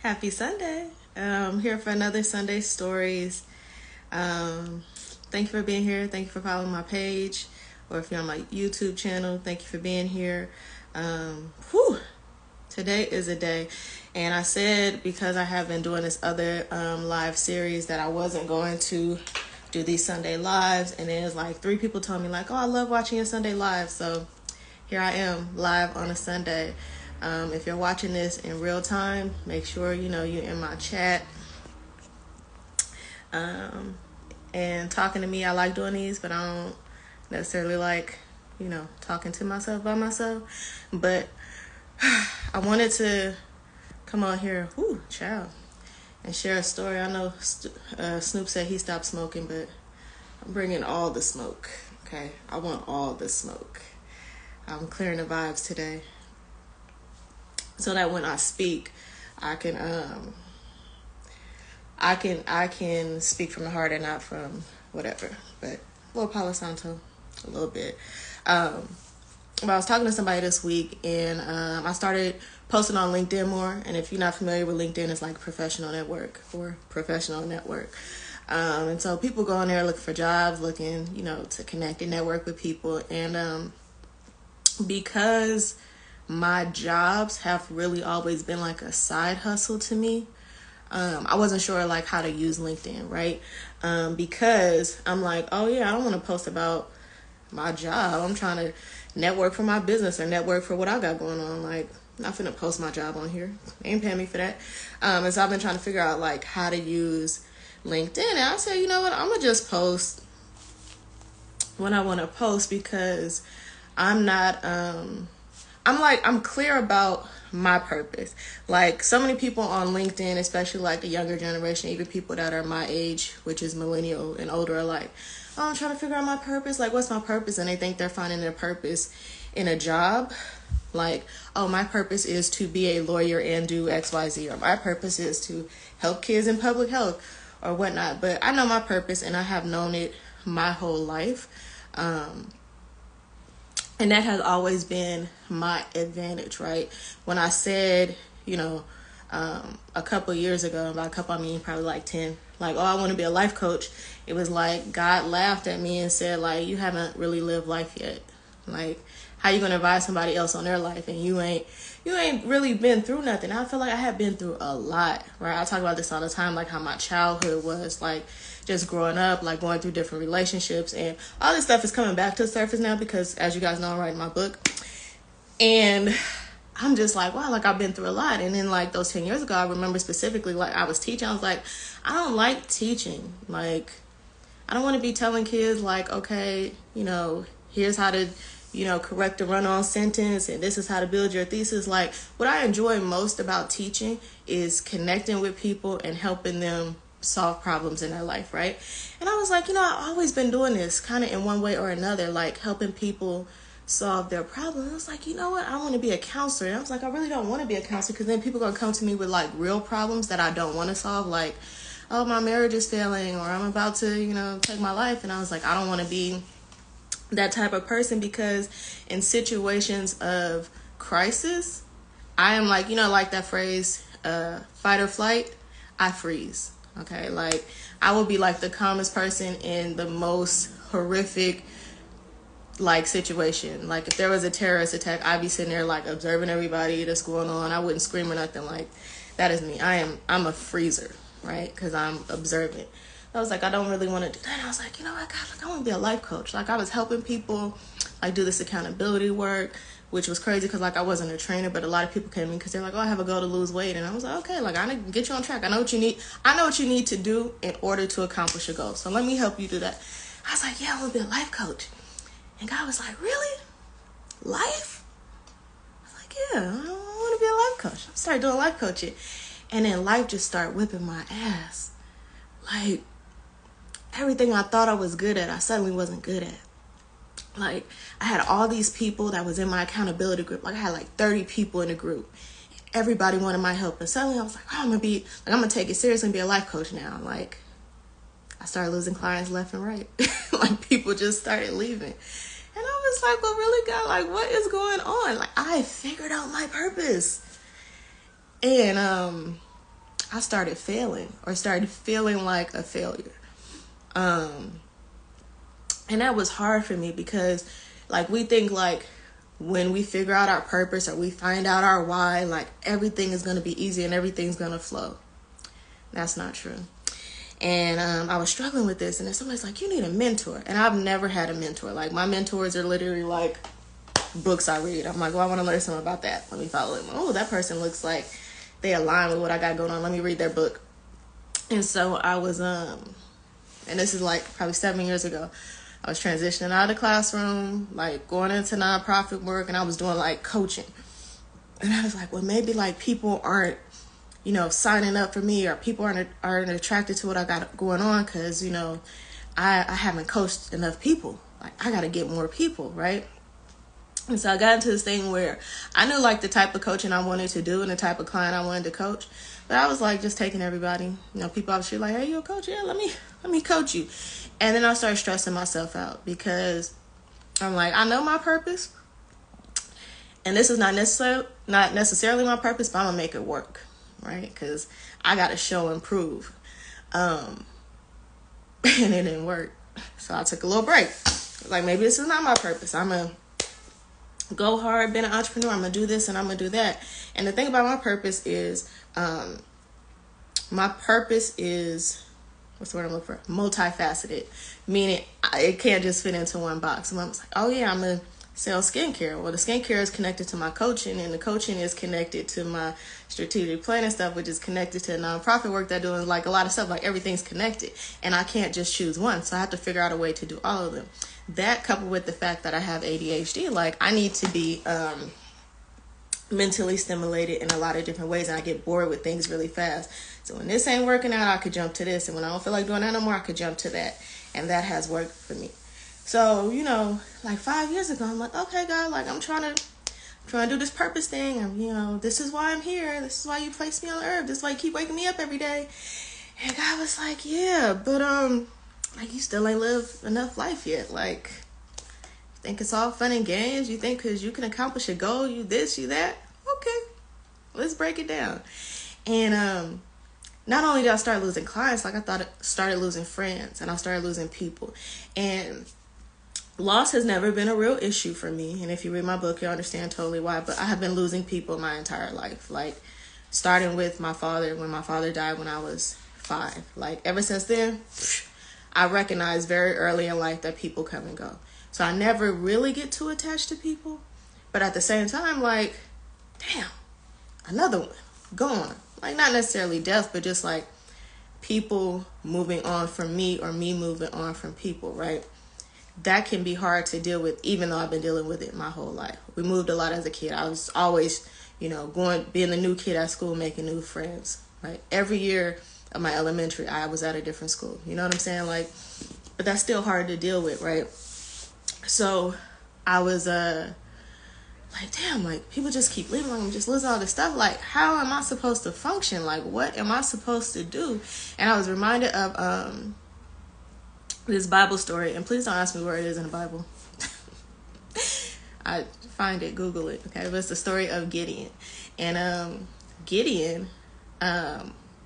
Happy Sunday. Here for another Sunday Stories. Thank you for being here. Thank you for following my page. Or if you're on my YouTube channel, thank you for being here. Today is a day. And I said, because I have been doing this other live series, that I wasn't going to do these Sunday lives. And then it's like 3 people told me like, oh, I love watching your Sunday live. So here I am live on a Sunday. If you're watching this in real time, make sure you're in my chat and talking to me. I like doing these, but I don't necessarily like talking to myself by myself. But I wanted to come on here, child, and share a story. I know Snoop said he stopped smoking, but I'm bringing all the smoke. Okay, I want all the smoke. I'm clearing the vibes today, so that when I speak, I can speak from the heart and not from whatever. But a little Palo Santo, a little bit. But I was talking to somebody this week, and I started posting on LinkedIn more. And if you're not familiar with LinkedIn, it's like professional network. And so people go on there looking for jobs, looking, to connect and network with people. And because my jobs have really always been like a side hustle to me, I wasn't sure like how to use LinkedIn, right? Because I'm like, oh yeah, I don't want to post about my job. I'm trying to network for my business or network for what I got going on. Like, I'm not finna post my job on here. They ain't paying me for that. And so I've been trying to figure out like how to use LinkedIn. And I said, you know what? I'm gonna just post when I want to post, because I'm not, I'm clear about my purpose. Like, so many people on LinkedIn, especially like the younger generation, even people that are my age, which is millennial and older, are like, oh, I'm trying to figure out my purpose. Like, what's my purpose? And they think they're finding their purpose in a job. Like, oh, my purpose is to be a lawyer and do XYZ, or my purpose is to help kids in public health or whatnot. But I know my purpose, and I have known it my whole life. And that has always been my advantage, right? When I said, a couple years ago, by a couple I mean probably like 10, like, oh, I want to be a life coach, it was like God laughed at me and said, like, you haven't really lived life yet. Like, how you gonna advise somebody else on their life and you ain't really been through nothing? I feel like I have been through a lot, right? I talk about this all the time, like how my childhood was, like just growing up, like going through different relationships, and all this stuff is coming back to the surface now because, as you guys know, I'm writing my book. And I'm just like, wow, like I've been through a lot. And then like those 10 years ago, I remember specifically, like I was teaching, I was like, I don't like teaching. Like, I don't want to be telling kids like, okay, here's how to, correct a run-on sentence, and this is how to build your thesis. Like, what I enjoy most about teaching is connecting with people and helping them solve problems in their life, right? And I was like, I've always been doing this kind of in one way or another, like helping people solve their problems. I was like, you know what? I want to be a counselor. And I was like, I really don't want to be a counselor, because then people are going to come to me with like real problems that I don't want to solve, like, oh, my marriage is failing, or I'm about to, take my life. And I was like, I don't want to be that type of person, because in situations of crisis, I am like, like that phrase, fight or flight, I freeze. Okay, like I will be like the calmest person in the most horrific like situation. Like if there was a terrorist attack, I'd be sitting there like observing everybody that's going on. I wouldn't scream or nothing. Like, that is me. I'm a freezer, right? Because I'm observant. I was like, I don't really want to do that. And I was like, you know what, God, like I want to be a life coach. Like I was helping people like do this accountability work, which was crazy because like I wasn't a trainer, but a lot of people came in because they're like, oh, I have a goal to lose weight. And I was like, okay, like I can get you on track. I know what you need. I know what you need to do in order to accomplish your goal. So let me help you do that. I was like, yeah, I want to be a life coach. And God was like, really? Life? I was like, yeah, I want to be a life coach. I started doing life coaching. And then life just started whipping my ass. Like, everything I thought I was good at, I suddenly wasn't good at. Like, I had all these people that was in my accountability group. Like, I had like 30 people in the group. Everybody wanted my help. And suddenly I was like, oh, I'm going to take it seriously and be a life coach now. Like, I started losing clients left and right. Like, people just started leaving. And I was like, well, really, God, like, what is going on? Like, I figured out my purpose. And I started failing or started feeling like a failure. And that was hard for me because like we think like when we figure out our purpose or we find out our why, like everything is going to be easy and everything's going to flow. That's not true. And I was struggling with this, and then somebody's like, you need a mentor. And I've never had a mentor. Like my mentors are literally like books I read. I'm like, well, I want to learn something about that. Let me follow them. Oh, that person looks like they align with what I got going on. Let me read their book. And so I was, and this is like probably 7 years ago, I was transitioning out of the classroom, like going into nonprofit work, and I was doing like coaching. And I was like, well, maybe like people aren't, signing up for me, or people aren't attracted to what I got going on because, I haven't coached enough people. Like I got to get more people, right? And so I got into this thing where I knew like the type of coaching I wanted to do and the type of client I wanted to coach. But I was like just taking everybody, people off the street like, hey, you a coach? Yeah, let me coach you. And then I started stressing myself out because I'm like, I know my purpose. And this is not necessarily my purpose, but I'm going to make it work, right? Because I got to show and prove. And it didn't work. So I took a little break. Like, maybe this is not my purpose. I'm going to go hard, being an entrepreneur. I'm going to do this and I'm going to do that. And the thing about my purpose is, what's the word I'm looking for? Multifaceted. Meaning it can't just fit into one box. And I was like, oh yeah, I'm going to sell skincare. Well, the skincare is connected to my coaching, and the coaching is connected to my strategic planning stuff, which is connected to nonprofit work that doing like a lot of stuff. Like everything's connected, and I can't just choose one. So I have to figure out a way to do all of them. That coupled with the fact that I have ADHD, like I need to be mentally stimulated in a lot of different ways, and I get bored with things really fast. So when this ain't working out, I could jump to this, and when I don't feel like doing that no more, I could jump to that, and that has worked for me. So, like 5 years ago, I'm like, okay, God, like I'm trying to do this purpose thing. And, this is why I'm here. This is why you placed me on earth. This is why you keep waking me up every day. And God was like, yeah, but, like you still ain't lived enough life yet. Like, you think it's all fun and games? You think because you can accomplish a goal, you this, you that? Okay, let's break it down. And, not only did I start losing clients, like I started losing friends, and I started losing people. And loss has never been a real issue for me. And if you read my book, you'll understand totally why. But I have been losing people my entire life. Like, starting with my father, when my father died when I was 5. Like, ever since then, I recognized very early in life that people come and go. So I never really get too attached to people. But at the same time, like, damn, another one, gone. Like, not necessarily death, but just like people moving on from me or me moving on from people, right? That can be hard to deal with, even though I've been dealing with it my whole life. We moved a lot as a kid. I was always, being the new kid at school, making new friends, right? Every year of my elementary, I was at a different school. You know what I'm saying? Like, but that's still hard to deal with, right? So I was, like, damn, like, people just keep leaving. Like, I'm just losing all this stuff. Like, how am I supposed to function? Like, what am I supposed to do? And I was reminded of this Bible story. And please don't ask me where it is in the Bible. I find it, Google it, okay? But it's the story of Gideon. And Gideon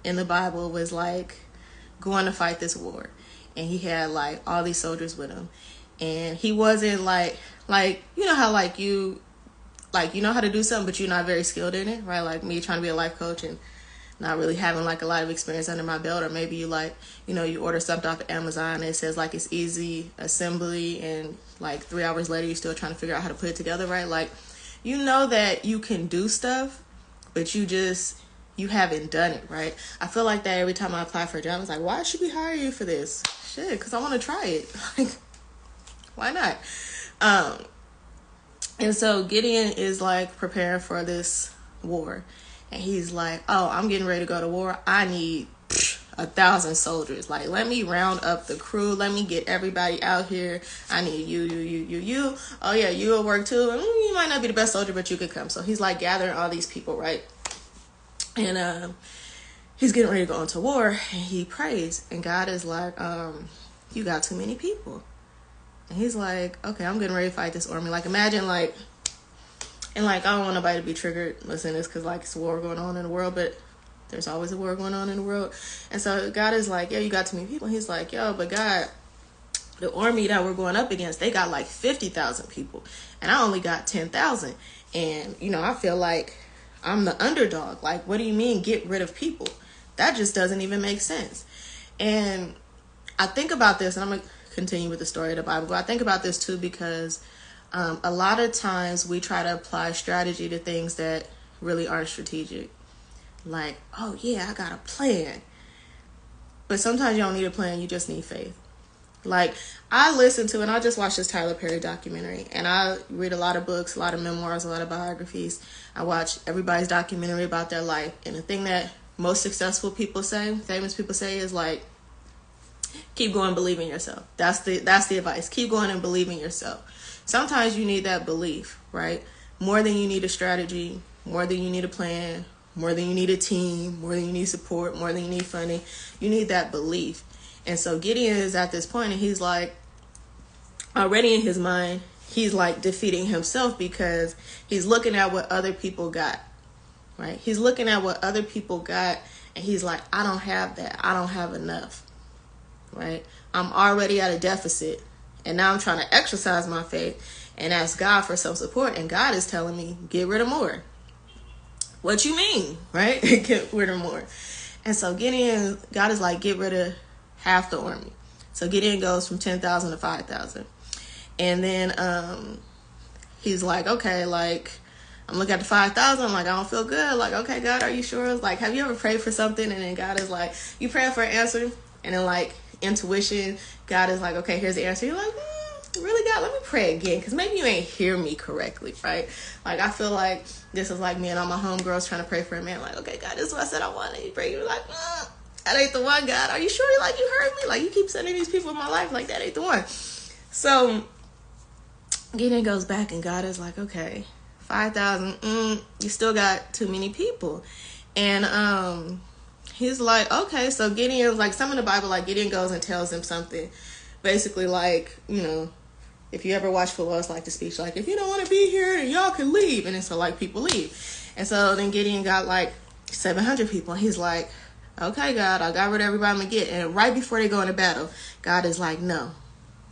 in the Bible was, like, going to fight this war. And he had, like, all these soldiers with him. And he wasn't, like, you know how, like, you know how to do something, but you're not very skilled in it, right? Like me trying to be a life coach and not really having like a lot of experience under my belt. Or maybe you you order something off of Amazon and it says like it's easy assembly, and like 3 hours later you're still trying to figure out how to put it together, right? Like, that you can do stuff, but you haven't done it, right? I feel like that every time I apply for a job. It's like, why should we hire you for this? Shit, because I want to try it. Like, why not? And so Gideon is like preparing for this war. And he's like, oh, I'm getting ready to go to war. I need 1,000 soldiers. Like, let me round up the crew. Let me get everybody out here. I need you. Oh, yeah, you will work too. You might not be the best soldier, but you could come. So he's like gathering all these people, right? And he's getting ready to go into war. And he prays. And God is like, you got too many people. And he's like, okay, I'm getting ready to fight this army. Like, imagine, like, and, like, I don't want nobody to be triggered listening to this because, like, it's a war going on in the world. But There's always a war going on in the world. And so God is like, yo, you got too many people. He's like, yo, but God, the army that we're going up against, they got like 50,000 people. And I only got 10,000. And, I feel like I'm the underdog. Like, what do you mean get rid of people? That just doesn't even make sense. And I think about this, and I'm going to continue with the story of the Bible, but I think about this too because a lot of times we try to apply strategy to things that really aren't strategic. Like, oh yeah, I got a plan. But sometimes you don't need a plan, you just need faith. Like, I listen to, and I just watched this Tyler Perry documentary, and I read a lot of books, a lot of memoirs, a lot of biographies. I watch everybody's documentary about their life, and the thing that most successful people say, famous people say, is like, keep going, believe in yourself. That's the advice. Keep going and believe in yourself. Sometimes you need that belief, right? More than you need a strategy, more than you need a plan, more than you need a team, more than you need support, more than you need funding. You need that belief. And so Gideon is at this point, and he's like, already in his mind, he's like defeating himself because he's looking at what other people got, right? He's looking at what other people got, and he's like, I don't have that. I don't have enough, right? I'm already at a deficit, and now I'm trying to exercise my faith and ask God for some support, and God is telling me, get rid of more. What you mean, right? Get rid of more. And so Gideon, God is like, get rid of half the army. So Gideon goes from 10,000 to 5,000. And then he's like, okay, like, I'm looking at the 5,000. I'm like, I don't feel good. Like, okay, God, are you sure? It's like, have you ever prayed for something? And then God is like, you praying for an answer? And then like intuition, God is like, okay, here's the answer. You're like, really, God, let me pray again, because maybe you ain't hear me correctly, right? Like, I feel like this is like me and all my homegirls trying to pray for a man. Like, okay, God, this is what I said I wanted. You pray, you're like, that ain't the one, God. Are you sure? Like, you heard me? Like, you keep sending these people in my life. Like, that ain't the one. So Gideon goes back, and God is like, okay, 5,000. You still got too many people. And he's like, okay. So Gideon's like, some in the Bible, like, Gideon goes and tells him something. Basically, like, if you ever watch Philosophy, like the speech, like, if you don't want to be here, then y'all can leave. And then so, like, people leave. And so then Gideon got, like, 700 people. And he's like, okay, God, I got rid of everybody I'm going to get. And right before they go into battle, God is like, no,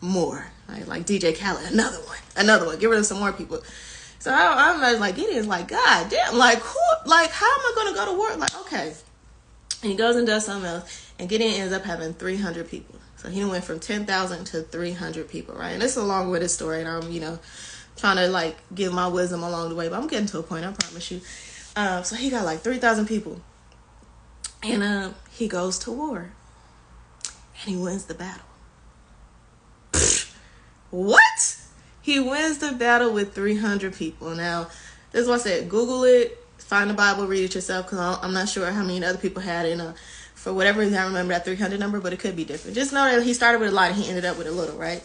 more. Like DJ Khaled, another one. Get rid of some more people. So I'm like, Gideon's like, God damn, like, who, like, how am I going to go to war? Like, okay. And he goes and does something else. And Gideon ends up having 300 people. So he went from 10,000 to 300 people, right? And this is a long-winded story, and I'm, trying to, like, give my wisdom along the way, but I'm getting to a point, I promise you. So he got, like, 3,000 people, and he goes to war, and he wins the battle. What? He wins the battle with 300 people. Now, this is what I said. Google it, find the Bible, read it yourself, because I'm not sure how many other people had it, for whatever reason, I remember that 300 number, but it could be different. Just know that he started with a lot and he ended up with a little, right?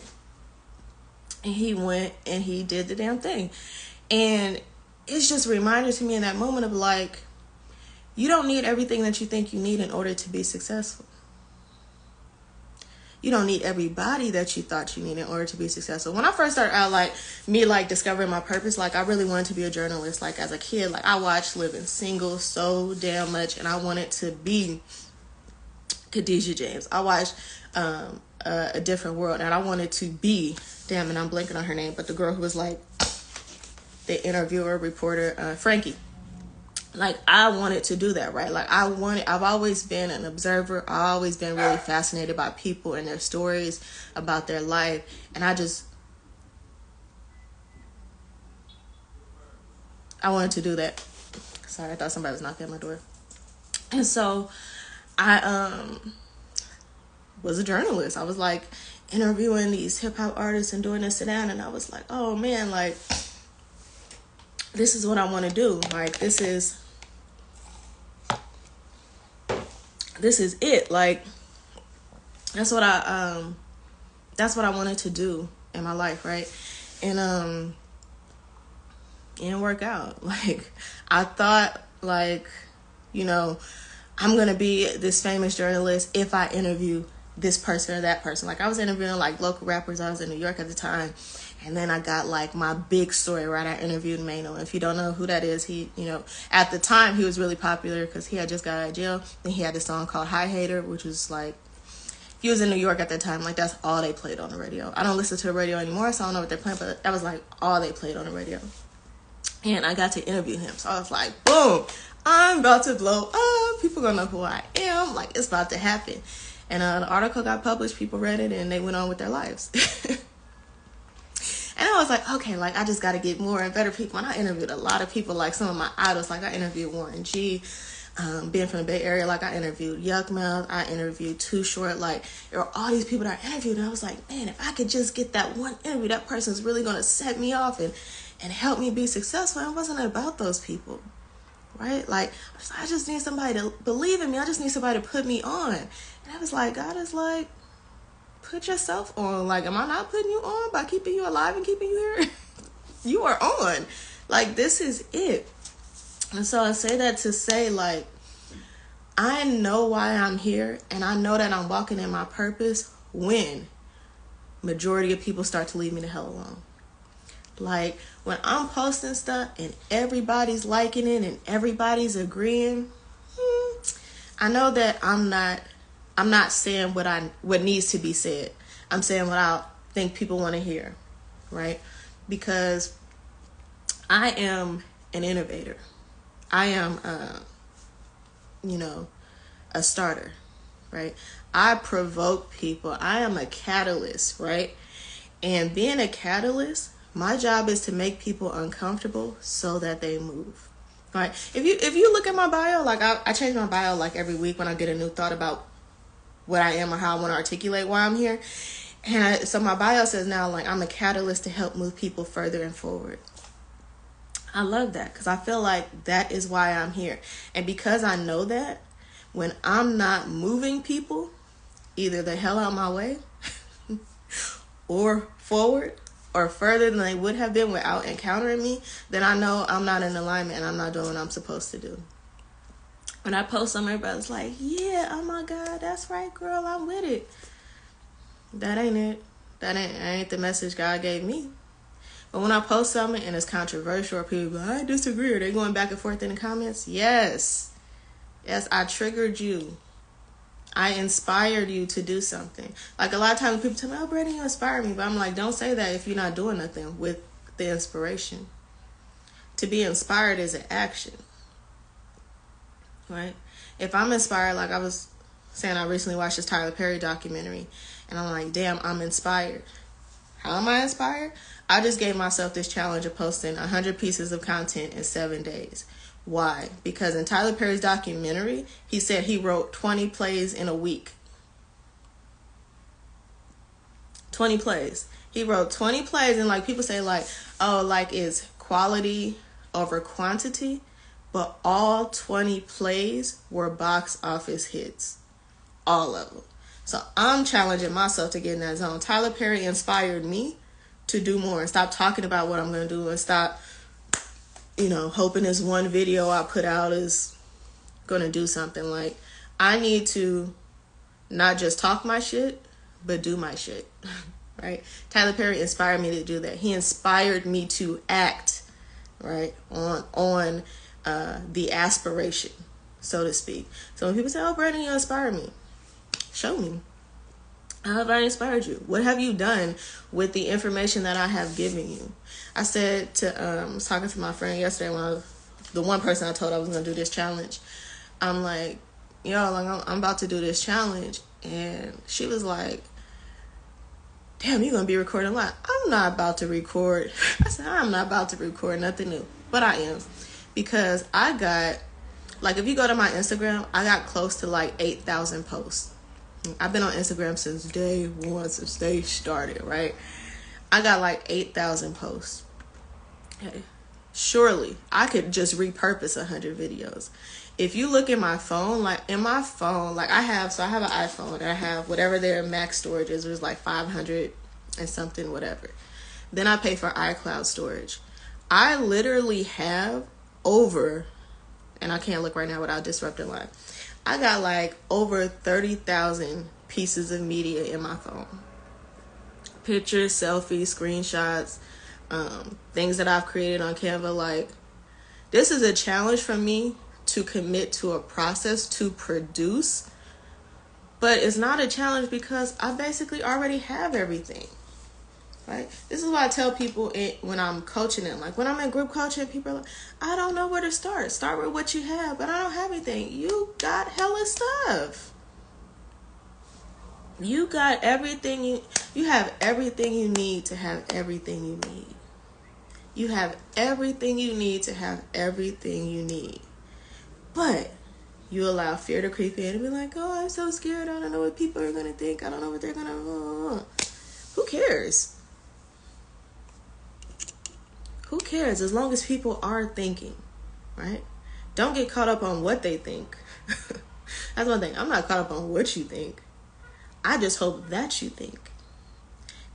And he went and he did the damn thing. And it's just a reminder to me in that moment of like, you don't need everything that you think you need in order to be successful. You don't need everybody that you thought you needed in order to be successful. When I first started out, like, me, like, discovering my purpose, like, I really wanted to be a journalist. Like, as a kid, like, I watched Living Single so damn much, and I wanted to be Khadijah James. I watched A Different World, and I wanted to be, and I'm blanking on her name, but the girl who was like the interviewer, reporter, Frankie. Like, I wanted to do that, right? Like, I've always been an observer. I've always been really fascinated by people and their stories about their life, and I wanted to do that. Sorry, I thought somebody was knocking at my door. And so I was a journalist. I was like interviewing these hip hop artists and doing this and that, and I was like, oh man, like, this is what I want to do. Like, this is it. Like, that's what I wanted to do in my life, right? And it didn't work out. Like, I thought, like, I'm gonna be this famous journalist if I interview this person or that person. Like, I was interviewing like local rappers. I was in New York at the time, And then I got like my big story, right? I interviewed Mano. If you don't know who that is, he, at the time he was really popular because he had just got out of jail. And he had this song called Hi Hater, which was like, he was in New York at that time. Like, that's all they played on the radio. I don't listen to the radio anymore, so I don't know what they're playing, but that was like all they played on the radio. And I got to interview him. So I was like, boom, I'm about to blow up. People gonna know who I am. Like, it's about to happen. And the article got published. People read it, and they went on with their lives. And I was like, okay, like, I just got to get more and better people. And I interviewed a lot of people, like some of my idols. Like, I interviewed Warren G. Being from the Bay Area, like, I interviewed Yuck Mouth. I interviewed Too Short. Like, there were all these people that I interviewed. And I was like, man, if I could just get that one interview, that person's really going to set me off and help me be successful. It wasn't about those people, right? Like, I just need somebody to believe in me. I just need somebody to put me on. And I was like, God is like, put yourself on. Like, am I not putting you on by keeping you alive and keeping you here? You are on. Like, this is it. And so I say that to say, like, I know why I'm here, and I know that I'm walking in my purpose when majority of people start to leave me the hell alone. Like, when I'm posting stuff and everybody's liking it and everybody's agreeing, I know that I'm not saying what needs to be said. I'm saying what I think people want to hear, right? Because I am an innovator. I am, a starter, right? I provoke people. I am a catalyst, right? And being a catalyst, my job is to make people uncomfortable so that they move, right? If you look at my bio, like I change my bio like every week when I get a new thought about what I am or how I want to articulate why I'm here. And so my bio says now, like, I'm a catalyst to help move people further and forward. I love that because I feel like that is why I'm here. And because I know that, when I'm not moving people either the hell out my way or forward or further than they would have been without encountering me, then I know I'm not in alignment and I'm not doing what I'm supposed to do. When I post something, everybody's like, yeah, oh my God, that's right, girl, I'm with it. That ain't it. That ain't the message God gave me. But when I post something and it's controversial or people are like, I disagree, or they going back and forth in the comments, yes, I triggered you. I inspired you to do something. Like, a lot of times people tell me, oh, Brandon, you inspired me. But I'm like, don't say that if you're not doing nothing with the inspiration. To be inspired is an action, right? If I'm inspired, like I was saying, I recently watched this Tyler Perry documentary, and I'm like, damn, I'm inspired. How am I inspired? I just gave myself this challenge of posting 100 pieces of content in 7 days. Why? Because in Tyler Perry's documentary, he said he wrote 20 plays in a week. 20 plays. He wrote 20 plays, and like people say, like, oh, like, it's quality over quantity, but all 20 plays were box office hits. All of them. So I'm challenging myself to get in that zone. Tyler Perry inspired me to do more and stop talking about what I'm going to do and stop, hoping this one video I put out is going to do something. Like, I need to not just talk my shit, but do my shit, right? Tyler Perry inspired me to do that. He inspired me to act, right, on the aspiration, so to speak. So when people say, oh, Brandon, you inspire me, show me. How have I inspired you? What have you done with the information that I have given you? I said I was talking to my friend yesterday the one person I told I was going to do this challenge. I'm like, I'm about to do this challenge. And she was like, damn, you're going to be recording a lot. I'm not about to record. I said, I'm not about to record nothing new. But I am. Because I got, like, if you go to my Instagram, I got close to like 8,000 posts. I've been on Instagram since day one, since they started, right? I got like 8,000 posts. Okay. Surely I could just repurpose 100 videos. If you look at my phone, like in my phone, like I have an iPhone and I have whatever their max storage is. There's like 500 and something, whatever. Then I pay for iCloud storage. I literally have over, and I can't look right now without disrupting life. I got like over 30,000 pieces of media in my phone. pictures, selfies, screenshots, things that I've created on Canva. Like, this is a challenge for me to commit to a process to produce, but it's not a challenge because I basically already have everything. Right? This is why I tell people when I'm coaching them. Like, when I'm in group coaching, people are like, I don't know where to start. Start with what you have, but I don't have anything. You got hella stuff. You got everything you have everything you need to have everything you need. You have everything you need to have everything you need. But you allow fear to creep in and be like, oh, I'm so scared. I don't know what people are going to think. I don't know what they're going to... Who cares? Who cares as long as people are thinking, right? Don't get caught up on what they think. That's one thing. I'm not caught up on what you think. I just hope that you think.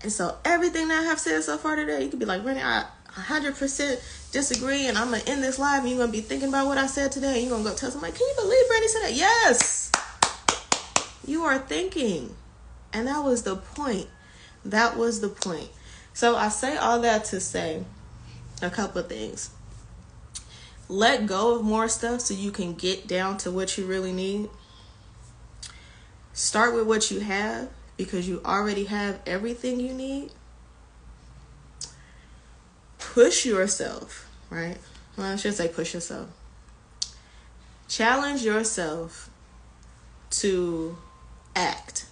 And so everything that I have said so far today, you could be like, Rennie, I 100% disagree, and I'm going to end this live, and you're going to be thinking about what I said today, and you're going to go tell somebody, can you believe Rennie said that? Yes! You are thinking. And that was the point. That was the point. So I say all that to say a couple of things. Let go of more stuff so you can get down to what you really need. Start with what you have because you already have everything you need. Push yourself, right? Well, I should say push yourself. Challenge yourself to act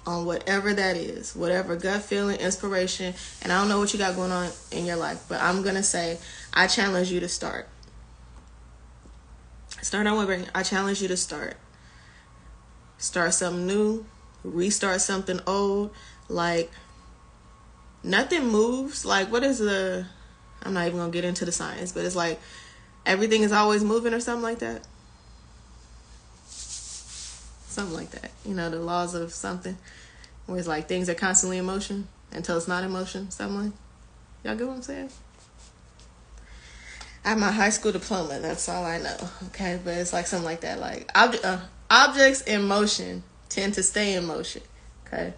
on whatever that is, whatever gut feeling, inspiration, and I don't know what you got going on in your life, but I'm going to say, I challenge you to start. Start on what I challenge you to start. Start something new, restart something old. Like, nothing moves. Like, what is I'm not even going to get into the science, but it's like everything is always moving or something like that. Something like that. You know, the laws of something. Where it's like things are constantly in motion until it's not in motion. Something like, y'all get what I'm saying? I have my high school diploma. That's all I know. Okay, but it's like something like that. Like objects in motion tend to stay in motion. Okay,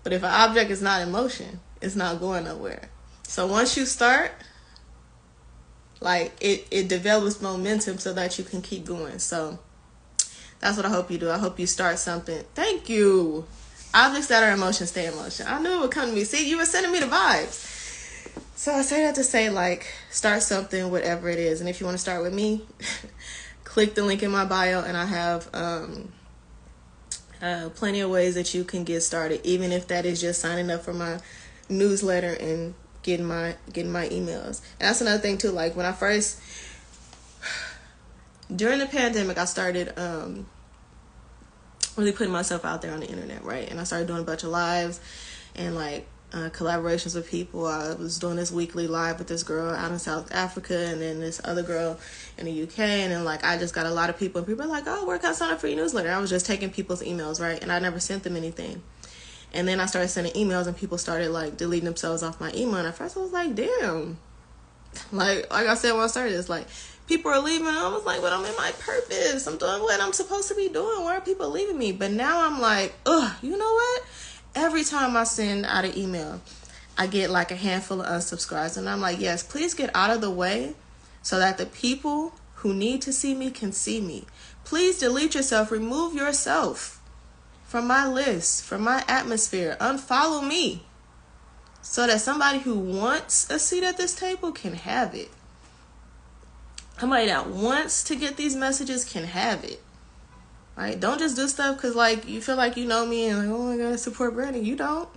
but if an object is not in motion, it's not going nowhere. So once you start, like it develops momentum so that you can keep going. So that's what I hope you do. I hope you start something. Thank you. Objects that are in motion stay in motion. I knew it would come to me. See, you were sending me the vibes. So I say that to say, like, start something, whatever it is. And if you want to start with me, click the link in my bio, and I have plenty of ways that you can get started, even if that is just signing up for my newsletter and getting my emails. And that's another thing too. Like, when I first, during the pandemic, I started really putting myself out there on the internet, right? And I started doing a bunch of lives and like collaborations with people. I was doing this weekly live with this girl out in South Africa, and then this other girl in the UK, and then like I just got a lot of people, and people are like, oh, where can I sign up for your newsletter? I was just taking people's emails, right? And I never sent them anything. And then I started sending emails, and people started like deleting themselves off my email. And at first I was like, damn. Like I said when I started, it's like people are leaving. I was like, but I'm in my purpose. I'm doing what I'm supposed to be doing. Why are people leaving me? But now I'm like, ugh, you know what? Every time I send out an email, I get like a handful of unsubscribes. And I'm like, yes, please get out of the way so that the people who need to see me can see me. Please delete yourself. Remove yourself from my list, from my atmosphere. Unfollow me so that somebody who wants a seat at this table can have it. Somebody that wants to get these messages can have it. Right? Don't just do stuff because like you feel like you know me and like, oh my God, support Brandy. You don't.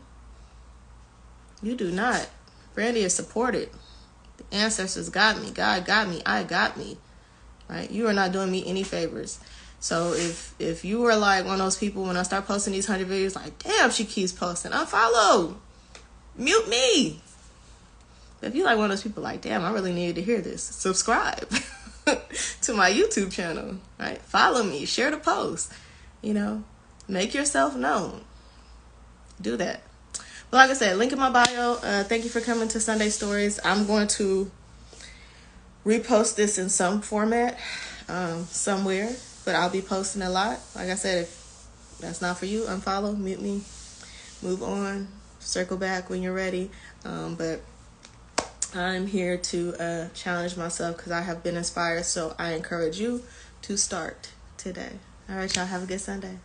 You do not. Brandy is supported. The ancestors got me. God got me. I got me. Right? You are not doing me any favors. So if you were like one of those people when I start posting these 100 videos, like, damn, she keeps posting. Unfollow. Mute me. If you like one of those people like, damn, I really needed to hear this, subscribe to my YouTube channel, right? Follow me, share the post, you know, make yourself known. Do that. But like I said, link in my bio. Thank you for coming to Sunday Stories. I'm going to repost this in some format somewhere, but I'll be posting a lot. Like I said, if that's not for you, unfollow, mute me, move on. circle back when you're ready. But I'm here to challenge myself because I have been inspired. So I encourage you to start today. All right, y'all. Have a good Sunday.